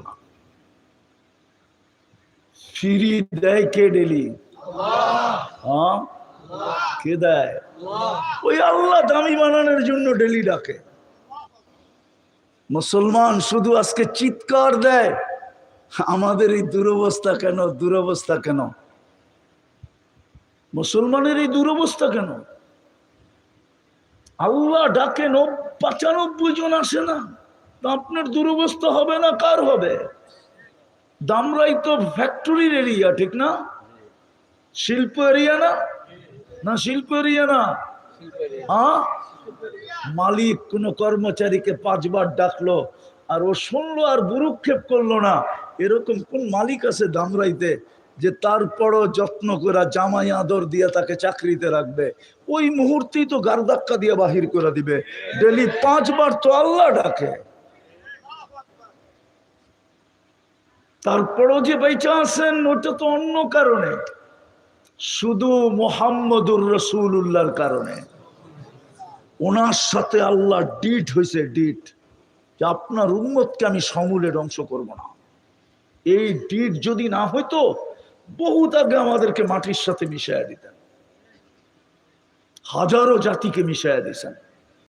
না। ফিরি দেয় কে ডেলি? হ্যাঁ, কে দেয়? ওই আল্লাহ দামি বানানোর জন্য ডেলি ডাকে। মুসলমান শুধু আজকে চিৎকার দেয়, আমাদের এই দুরবস্থা কেন, দুরবস্থা কেন? মুসলমানের এই দুরবস্থা কেন? আল্লাহ ডাকে 95 জন আসে না, আপনার দুরবস্থা হবে না? কার হবে? দামরাই তো ফ্যাক্টরির এরিয়া, ঠিক না? শিল্প এরিয়া না? না শিল্প এরিয়া না? হ্যাঁ, মালিক কোন কর্মচারীকে 5 বার ডাকলো আর ও শুনলো আর ভ্রুক্ষেপ করলো না, এরকম কোন মালিক আছে দামরাইতে যে তারপরও যত্ন করে জামাই আদর দিয়ে তাকে চাকরিতে রাখবে? ওই মুহূর্তেই তো গার ধাক্কা দিয়ে বাহির করে দিবে। ডেলি 5 বার তো আল্লাহ ডাকে, তারপরও যে বেঁচে আছেন ওটা তো অন্য কারণে, শুধু মুহাম্মদুর রাসূলুল্লাহর কারণে। ওনার সাথে আল্লাহ ডিট হয়েছে, ডিট, যে আপনার উম্মতকে আমি সমূলে ধ্বংস করব না। এই ডিট যদি না হইতো বহুত আগে আমাদেরকে মাটির সাথে মিশাইয়া দিতেন, হাজারো জাতিকে মিশাইয়া দিয়েছেন।